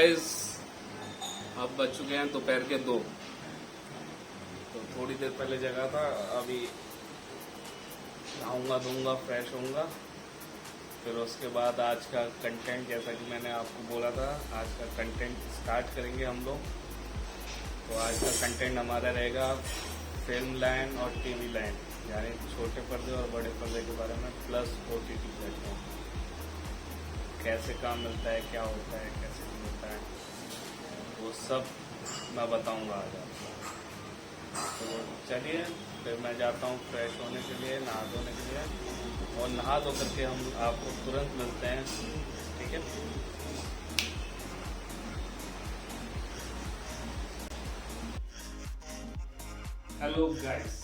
Guys, अब बज चुके हैं दोपहर के 2। तो थोड़ी देर पहले जगा था, अभी नहाऊंगा धोऊंगा फ्रेश होऊंगा, फिर उसके बाद आज का कंटेंट, जैसा कि मैंने आपको बोला था, आज का कंटेंट स्टार्ट करेंगे हम लोग। तो आज का कंटेंट हमारा रहेगा फिल्म लाइन और टीवी लाइन, यानी छोटे पर्दे और बड़े पर्दे के बारे में, प्लस OTT प्लेटफॉर्म, कैसे काम मिलता है, क्या होता है, कैसे नहीं होता है, वो सब मैं बताऊंगा आज आपको। तो चलिए फिर मैं जाता हूँ फ्रेश होने के लिए, नहा धोने के लिए, और नहा धो करके हम आपको तुरंत मिलते हैं, ठीक है। हेलो गाइस,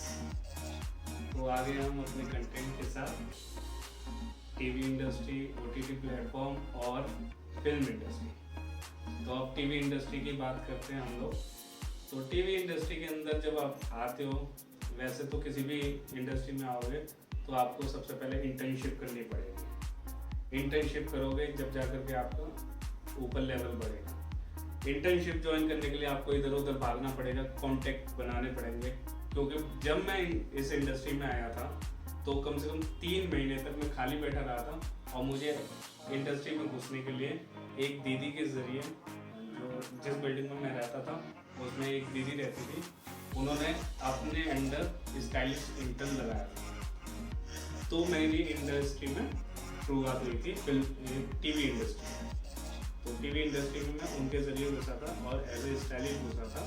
तो आ गए हम अपने कंटेंट के साथ, टीवी इंडस्ट्री, OTT प्लेटफॉर्म और फिल्म इंडस्ट्री। तो अब टीवी इंडस्ट्री की बात करते हैं हम लोग। तो टीवी इंडस्ट्री के अंदर जब आप आते हो, वैसे तो किसी भी इंडस्ट्री में आओगे तो आपको सबसे पहले इंटर्नशिप करनी पड़ेगी। इंटर्नशिप करोगे जब जाकर के आपका ऊपर लेवल बढ़ेगा। इंटर्नशिप ज्वाइन करने के लिए आपको इधर उधर भागना पड़ेगा, कॉन्टेक्ट बनाने पड़ेंगे, क्योंकि जब मैं इस इंडस्ट्री में आया था तो कम से कम 3 महीने तक मैं खाली बैठा रहा था, और मुझे इंडस्ट्री में घुसने के लिए एक दीदी के जरिए, जो जिस बिल्डिंग में मैं रहता था उसमें एक दीदी रहती थी, उन्होंने अपने अंडर स्टाइलिश इंटर्न लगाया था। तो मेरी इंडस्ट्री में शुरुआत हुई थी, फिल्म टीवी इंडस्ट्री। तो टीवी इंडस्ट्री में मैं उनके जरिए घुसा था और एज ए स्टाइलिश घुसा था,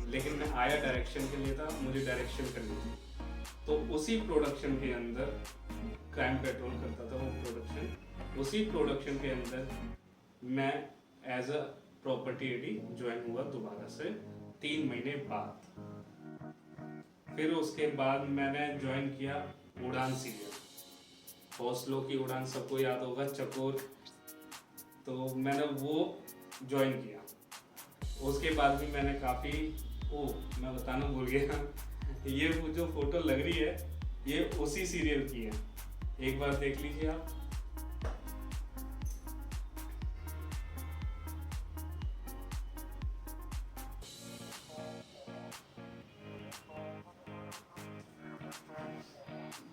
लेकिन मैं आया डायरेक्शन के लिए था, मुझे डायरेक्शन करनी थी। तो उसी प्रोडक्शन के अंदर क्राइम पेट्रोल करता था वो प्रोडक्शन, उसी प्रोडक्शन के अंदर मैं as a property AD join हुआ दोबारा से 3 महीने बाद। फिर उसके बाद मैंने ज्वाइन किया उड़ान सीरियल, हौसलों की उड़ान, सबको याद होगा, चकोर। तो मैंने वो ज्वाइन किया। उसके बाद भी मैंने काफ़ी, मैं बताना भूल गया, ये वो जो फोटो लग रही है ये उसी सीरियल की है, एक बार देख लीजिए आप।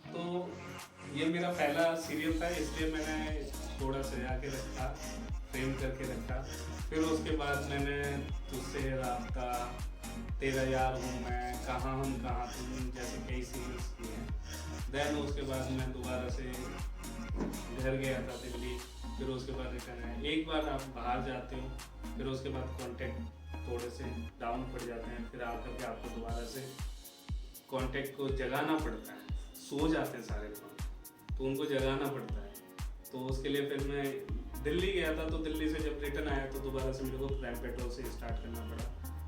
तो ये मेरा पहला सीरियल था, इसलिए मैंने थोड़ा सजा के रखा, फ्रेम करके रखा। फिर उसके बाद मैंने तुझसे राब्ता, तेरा यार हूँ मैं, कहाँ हम कहाँ तुम, जैसे कई सीरियल्स किए हैं। देन उसके बाद मैं दोबारा से घर गया था दिल्ली, फिर उसके बाद रिटर्न है। एक बार आप बाहर जाते हो, फिर उसके बाद कांटेक्ट थोड़े से डाउन पड़ जाते हैं, फिर आकर के आपको दोबारा से कांटेक्ट को जगाना पड़ता है। सो जाते हैं सारे लोग, तो उनको जगाना पड़ता है। तो उसके लिए फिर मैं दिल्ली गया था, तो दिल्ली से जब रिटर्न आया तो दोबारा से मेरे को क्राइम पेट्रोल से स्टार्ट करना पड़ा।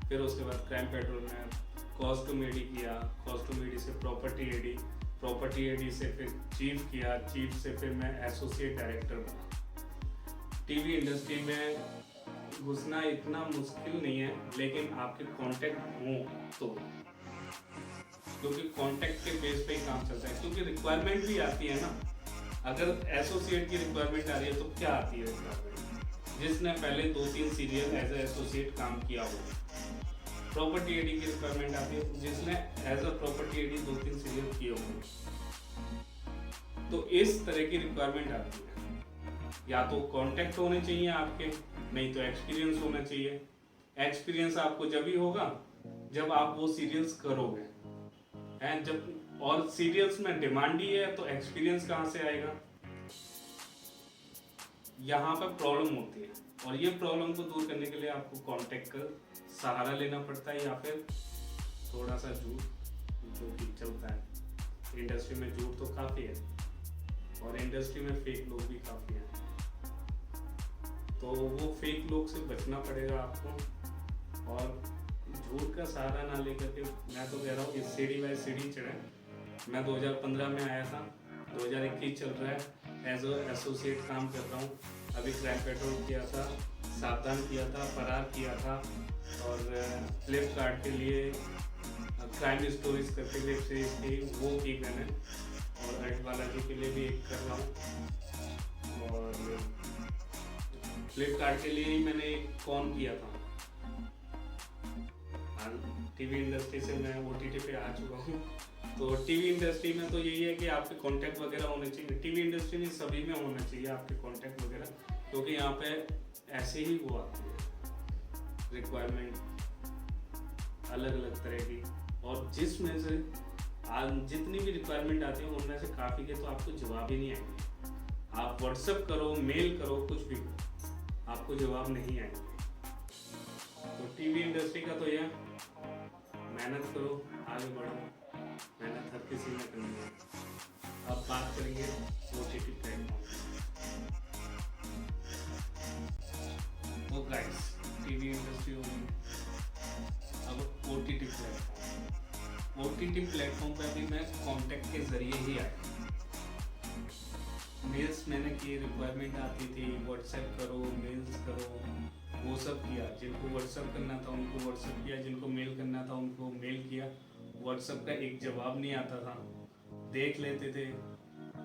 फिर उसके बाद क्राइम पेट्रोल में कॉस्ट्यूम एडी किया, कॉस्ट्यूम एडी से प्रॉपर्टी एडी, प्रॉपर्टी एडी से फिर चीफ किया, चीफ से फिर मैं एसोसिएट डायरेक्टर बना। टीवी इंडस्ट्री में घुसना इतना मुश्किल नहीं है, लेकिन आपके कांटेक्ट हो तो, क्योंकि कांटेक्ट के बेस पे ही काम चलता है, क्योंकि रिक्वायरमेंट भी आती है ना। अगर एसोसिएट की रिक्वायरमेंट आ रही है तो क्या आती है रिक्वायरमेंट, जिसने पहले 2-3 सीरियल एज ए एसोसिएट काम किया हो। प्रॉपर्टी एडी की रिक्वायरमेंट आती है जिसने as a property AD 2-3 serial किए होंगे। तो इस तरह की रिक्वायरमेंट आती है। या तो कांटेक्ट होने चाहिए आपके, नहीं तो एक्सपीरियंस होना चाहिए। एक्सपीरियंस आपको जब ही होगा जब आप वो सीरियल्स करोगे, एंड जब और सीरियल्स में डिमांड ही है तो एक्सपीरियंस कहाँ से आएगा। यहाँ पर प्रॉब्लम होती है, और ये प्रॉब्लम को दूर करने के लिए आपको कांटेक्ट का सहारा लेना पड़ता है, या फिर थोड़ा सा झूठ, जो कि चलता है इंडस्ट्री में। झूठ तो काफ़ी है, और इंडस्ट्री में फेक लोग भी काफ़ी हैं, तो वो फेक लोग से बचना पड़ेगा आपको। और झूठ का सहारा ना लेकर के, मैं तो कह रहा हूँ इस सीढ़ी बाय सीढ़ी चढ़े। मैं 2015 में आया था, 2021 चल रहा है, एज एसोसिएट काम कर रहा हूँ। अभी क्राइम पेट्रोल किया था, सावधान किया था, फरार किया था, और फ्लिपकार्ट के लिए क्राइम स्टोरीज करके वेब सीरीज थी, वो की मैंने, और अर्ट बालाजी के लिए भी एक कर रहा हूँ, और फ्लिपकार्ट के लिए ही मैंने एक कॉन किया था। टीवी इंडस्ट्री से मैं ओटीटी पे आ चुका हूँ। तो टीवी इंडस्ट्री में तो यही है कि आपके कॉन्टैक्ट वगैरह होने चाहिए। टीवी इंडस्ट्री में सभी में होना चाहिए आपके कॉन्टैक्ट वगैरह, क्योंकि यहाँ पे ऐसे ही वो आती है रिक्वायरमेंट अलग अलग तरह की, और जिसमें से जितनी भी रिक्वायरमेंट आती है उनमें से काफ़ी के तो आपको जवाब ही नहीं आएंगे। आप व्हाट्सएप करो, मेल करो, कुछ भी करो, आपको जवाब नहीं आएंगे। तो टीवी इंडस्ट्री का तो यह मेहनत करो, आगे बढ़ो, मेहनत हर किसी में करनी है। अब बात करेंगे ओटीटी प्लेटफॉर्म। तो गाइस, टीवी इंडस्ट्री होगी, अब ओटीटी प्लेटफॉर्म पे अभी मैं कॉन्टैक्ट के जरिए ही आया। मेल्स मैंने की, रिक्वायरमेंट आती थी, व्हाट्सएप करो, मेल्स करो, वो सब किया। जिनको व्हाट्सएप करना था उनको व्हाट्सएप किया, जिनको मेल करना था उनको मेल किया। व्हाट्सएप का एक जवाब नहीं आता था, देख लेते थे,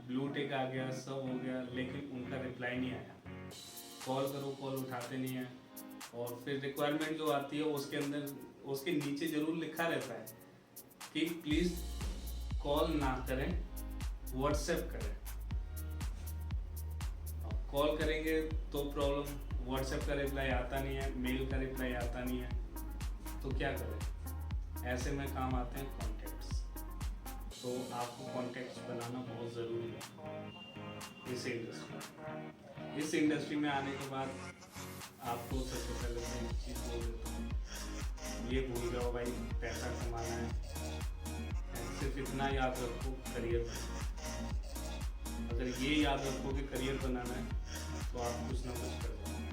ब्लू टिक आ गया, सब हो गया, लेकिन उनका रिप्लाई नहीं आया। कॉल करो, कॉल उठाते नहीं है। और फिर रिक्वायरमेंट जो आती है उसके अंदर, उसके नीचे जरूर लिखा रहता है कि प्लीज़ कॉल ना करें, व्हाट्सएप करें। कॉल करेंगे तो प्रॉब्लम, व्हाट्सएप का रिप्लाई आता नहीं है, मेल का रिप्लाई आता नहीं है, तो क्या करें? ऐसे में काम आते हैं कॉन्टैक्ट्स। तो आपको कॉन्टैक्ट्स बनाना बहुत ज़रूरी है इस इंडस्ट्री में आने के बाद। आपको सबसे पहले मैं एक चीज़ बोल देता हूँ, ये भूल जाओ भाई, पैसा कमाना है, सिर्फ इतना याद रखो, करियर बनाना। अगर ये याद रखो कि करियर बनाना है तो आप कुछ ना कुछ कर पाओगे।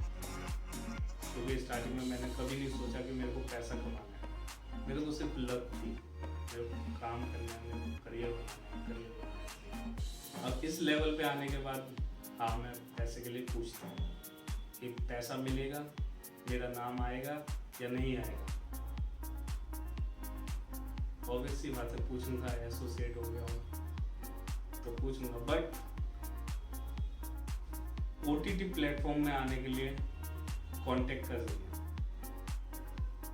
क्योंकि स्टार्टिंग में मैंने कभी नहीं सोचा कि मेरे को पैसा कमाना है, मेरे को सिर्फ लग थी, मेरे को काम करना है, मेरे को करियर बनाना है। अब इस लेवल पे आने के बाद हाँ, मैं पैसे के लिए पूछता हूँ कि पैसा मिलेगा, मेरा नाम आएगा या नहीं आएगा। ऑब्वियस सी बात है, पूछूंगा, एसोसिएट हो गया हूँ तो पूछूंगा। बट ओटीटी प्लेटफॉर्म में आने के लिए कांटेक्ट का जरिए,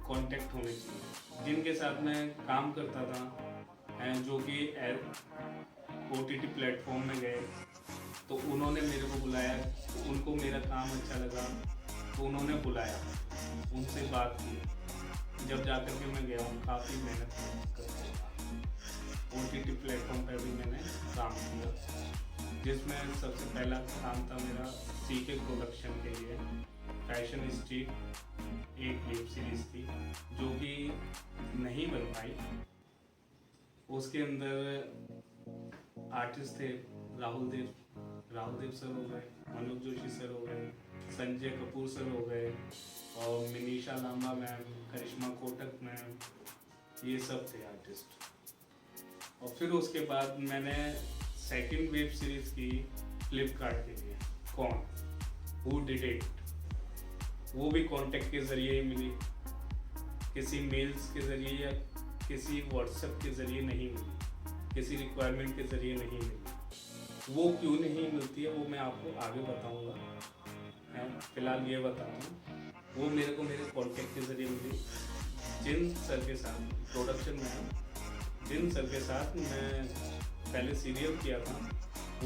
कांटेक्ट होने चाहिए। जिनके साथ मैं काम करता था, जो कि ओटीटी प्लेटफॉर्म में गए, तो उन्होंने मेरे को बुलाया, तो उनको मेरा काम अच्छा लगा तो उन्होंने बुलाया, उनसे बात की, जब जाकर के मैं गया हूँ। काफ़ी मेहनत करके ओटीटी प्लेटफॉर्म पर भी मैंने काम किया, जिसमें सबसे पहला काम था मेरा सीके प्रोडक्शन के लिए। फैशन स्ट्रीट एक वेब सीरीज थी जो कि नहीं बन पाई। उसके अंदर आर्टिस्ट थे राहुल देव सर हो गए, मनोज जोशी सर हो गए, संजय कपूर सर हो गए, और मिनीशा लांबा मैम, करिश्मा कोटक मैम, ये सब थे आर्टिस्ट। और फिर उसके बाद मैंने सेकंड वेब सीरीज की फ्लिपकार्ट के लिए, कौन, हु डिड इट, वो भी कांटेक्ट के जरिए ही मिली, किसी मेल्स के जरिए या किसी व्हाट्सएप के जरिए नहीं मिली, किसी रिक्वायरमेंट के जरिए नहीं मिली। वो क्यों नहीं मिलती है वो मैं आपको आगे बताऊंगा। फिलहाल ये बताता हूँ, वो मेरे को मेरे कांटेक्ट के जरिए मिली। जिन सर के साथ प्रोडक्शन में, जिन सर के साथ मैं पहले सीरियल किया था,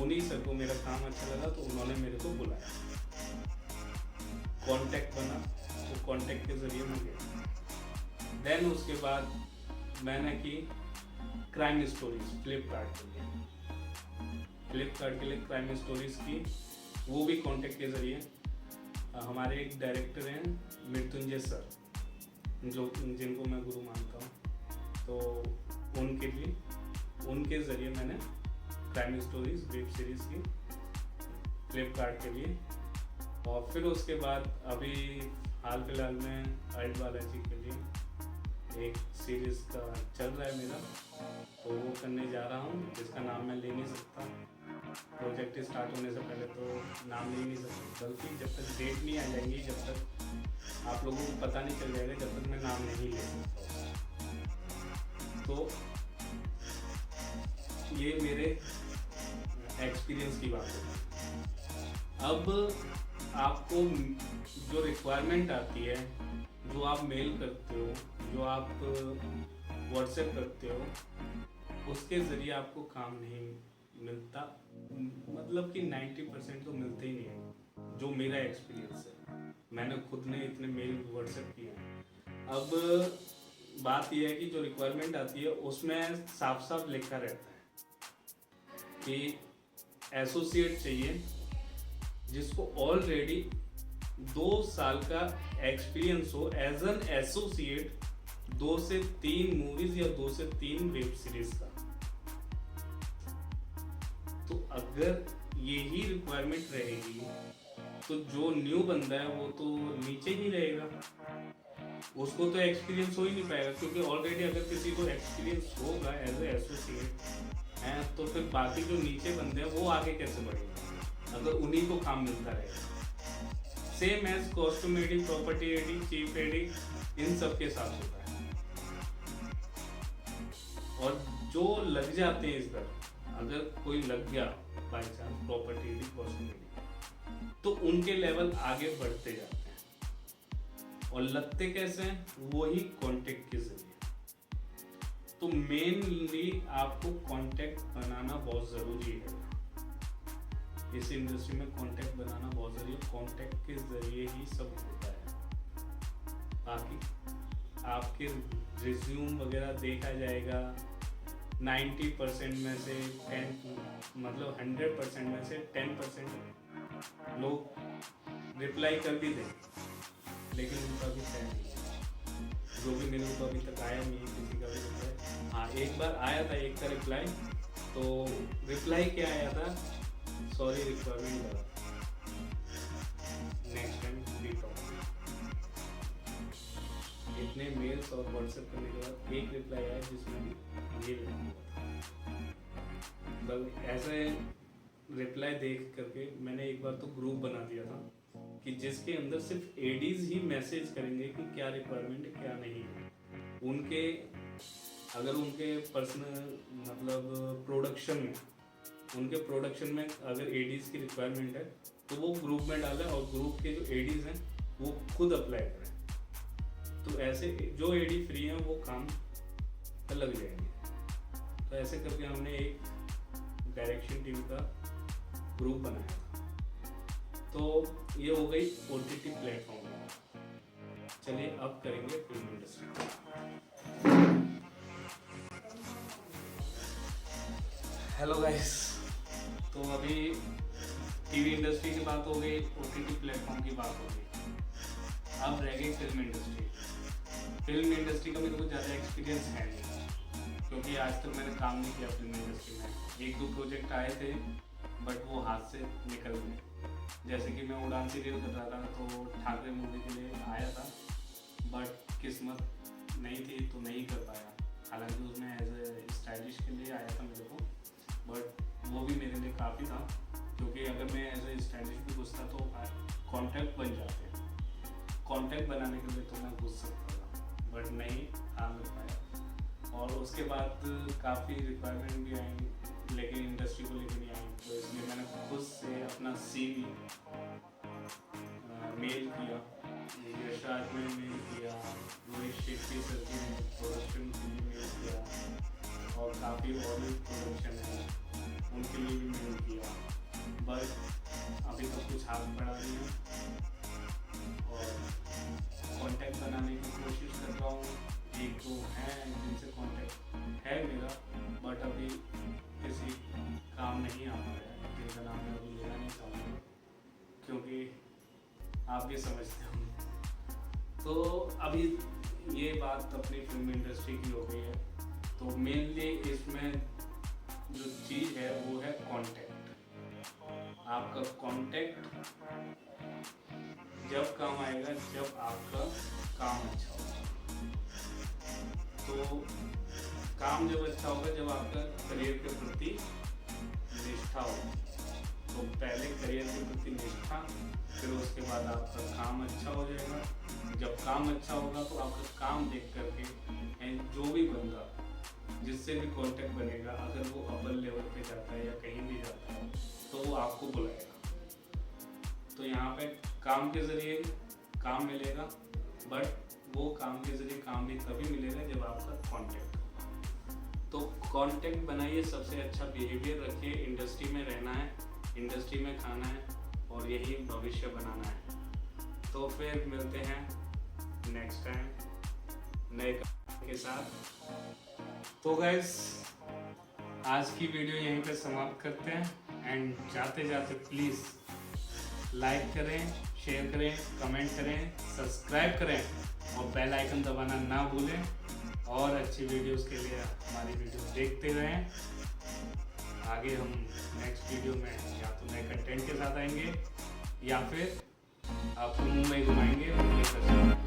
उन्हीं सर को मेरा काम अच्छा लगा तो उन्होंने मेरे को बुलाया, कांटेक्ट बना, तो कांटेक्ट के जरिए मैं गया। देन उसके बाद मैंने की क्राइम स्टोरीज फ्लिपकार्ट के लिए क्राइम स्टोरीज की, वो भी कांटेक्ट के जरिए। हमारे एक डायरेक्टर हैं मृत्युंजय सर, जो जिनको मैं गुरु मानता हूँ, तो उनके ज़रिए मैंने क्राइम स्टोरीज वेब सीरीज़ की फ्लिपकार्ट के लिए। और फिर उसके बाद अभी हाल फिलहाल में अल्ट बालाजी के लिए एक सीरीज़ का चल रहा है मेरा, तो वो करने जा रहा हूँ, जिसका नाम मैं ले नहीं सकता। प्रोजेक्ट स्टार्ट होने से पहले तो नाम ले नहीं सकता, बल्कि जब तक डेट नहीं आ जाएंगी, जब तक आप लोगों को पता नहीं चल जाएगा, जब तक मैं नाम नहीं ले सकता। तो ये मेरे एक्सपीरियंस की बात है। अब आपको जो रिक्वायरमेंट आती है, जो आप मेल करते हो, जो आप व्हाट्सएप करते हो, उसके ज़रिए आपको काम नहीं मिलता। मतलब कि 90% तो मिलते ही नहीं है, जो मेरा एक्सपीरियंस है। मैंने खुद ने इतने मेल व्हाट्सएप किए हैं। अब बात यह है कि जो रिक्वायरमेंट आती है उसमें साफ साफ लिखा रहता है कि एसोसिएट चाहिए जिसको ऑलरेडी 2 साल का एक्सपीरियंस हो एज एन एसोसिएट, 2 से 3 मूवीज या 2 से 3 वेब सीरीज का। तो अगर यही रिक्वायरमेंट रहेगी तो जो न्यू बंदा है वो तो नीचे ही रहेगा, उसको तो एक्सपीरियंस हो ही नहीं पाएगा। क्योंकि ऑलरेडी अगर किसी को एक्सपीरियंस होगा एज ए एसोसिएट है तो फिर बाकी जो नीचे बंदे हैं वो आगे कैसे बढ़ेंगे अगर उन्हीं को काम मिलता रहेगा। Same as costume editing, property editing, chief editing, इन सब के साथ होता है। और जो लग जाते हैं इस पर, अगर कोई लग गया by chance property adding, costume adding, तो उनके लेवल आगे बढ़ते जाते हैं। और लगते कैसे हैं? वही कॉन्टेक्ट के जरिए। तो मेनली आपको कांटेक्ट बनाना बहुत ज़रूरी है। इस इंडस्ट्री में कांटेक्ट बनाना बहुत ज़रूरी है। कांटेक्ट के ज़रिए ही सब होता है। बाकी आपके रिज्यूम वगैरह देखा जाएगा, 90% में से 100% में से 10% लोग रिप्लाई कर भी दें, लेकिन उनका भी टाइम नहीं है। जो भी मेरे को अभी तक आया नहीं है किसी का भी रिप्लाई। हाँ, एक बार आया था एक का रिप्लाई, तो रिप्लाई क्या आया था, सॉरी रिक्वायरमेंट लगा, नेक्स्ट टाइम फ्री टॉक। इतने मेल्स और व्हाट्सएप करने के बाद एक रिप्लाई आया जिसमें ये लिखा हुआ था। बस ऐसे रिप्लाई देख करके मैंने एक बार तो ग्रुप बना दिया था कि जिसके अंदर सिर्फ एडीज ही मैसेज करेंगे कि क्या रिक्वायरमेंट है क्या नहीं है। उनके अगर उनके पर्सनल मतलब प्रोडक्शन में अगर एडीज की रिक्वायरमेंट है तो वो ग्रुप में डालें और ग्रुप के जो एडीज हैं वो खुद अप्लाई करें। तो ऐसे जो एडी फ्री हैं वो काम पर लग जाएंगे। तो ऐसे करके हमने एक डायरेक्शन टीम का ग्रुप बनाया था। तो ये हो गई ओटीटी प्लेटफॉर्म। चलिए अब करेंगे फिल्म इंडस्ट्री। हेलो गाइस, तो अभी टीवी इंडस्ट्री की बात हो गई, ओटीटी प्लेटफॉर्म की बात हो गई, अब रह गई फिल्म इंडस्ट्री। फिल्म इंडस्ट्री का मेरे को ज़्यादा एक्सपीरियंस है नहीं, क्योंकि आज तक मैंने काम नहीं किया फिल्म इंडस्ट्री में। 1-2 प्रोजेक्ट आए थे बट वो हाथ से निकल गए। जैसे कि मैं उड़ान सीरियल कर रहा था तो ठाकरे मूवी के लिए आया था, बट किस्मत नहीं थी तो नहीं कर पाया। हालांकि उसमें एज ए स्टाइलिश के लिए आया था मेरे को, बट वो भी मेरे लिए काफ़ी था, क्योंकि अगर मैं एज ए स्टाइलिश भी घुसता तो कॉन्टैक्ट बन जाते। कॉन्टैक्ट बनाने के लिए तो मैं घुस सकता था, बट नहीं आ मिल पाया। और उसके बाद काफ़ी रिक्वायरमेंट भी आई, लेकिन इंडस्ट्री को लेकर नहीं आई। तो इसलिए मैंने खुद से अपना CV मेल किया, यशराज में मेल किया, रोहित शेट्टी सर के प्रोडक्शन के लिए मेल किया, और काफ़ी और भी प्रोडक्शन है उनके लिए भी मेल किया, बट अभी तक कुछ हाथ पड़ा नहीं है। और कांटेक्ट बनाने की कोशिश कर रहा हूँ। 1-2 हैं जिनसे कांटेक्ट है मेरा, बट अभी किसी काम नहीं आ रहा है, जिनका नाम मैं अभी लेना नहीं चाहूँगा क्योंकि आप भी समझते हो। तो अभी ये बात अपनी फिल्म इंडस्ट्री की हो गई है। तो मेनली इसमें जो चीज़ है वो है कांटेक्ट। आपका कांटेक्ट जब काम आएगा जब आपका काम अच्छा होगा। तो काम जब अच्छा होगा जब आपका करियर के प्रति निष्ठा होगा। तो पहले करियर के प्रति निष्ठा, फिर उसके बाद आपका काम अच्छा हो जाएगा। जब काम अच्छा होगा तो आपका काम देख करके जो भी बंदा जिससे भी कांटेक्ट बनेगा, अगर वो अव्वल लेवल पे जाता है या कहीं भी जाता है तो वो आपको बुलाएगा। तो तो यहाँ पे काम के ज़रिए काम मिलेगा, बट वो काम के ज़रिए काम भी तभी मिलेगा जब आपका कॉन्टैक्ट हो। तो कॉन्टैक्ट बनाइए, सबसे अच्छा बिहेवियर रखिए, इंडस्ट्री में रहना है, इंडस्ट्री में खाना है और यही भविष्य बनाना है। तो फिर मिलते हैं नेक्स्ट टाइम नए काम के साथ। तो गाइस आज की वीडियो यहीं पे समाप्त करते हैं एंड जाते जाते प्लीज़ लाइक करें, शेयर करें, कमेंट करें, सब्सक्राइब करें और बेल आइकन दबाना ना भूलें। और अच्छी वीडियोस के लिए हमारी वीडियो देखते रहें। आगे हम नेक्स्ट वीडियो में या तो नए कंटेंट के साथ आएंगे या फिर आपको मुंबई घुमाएंगे, मुंबई दर्शन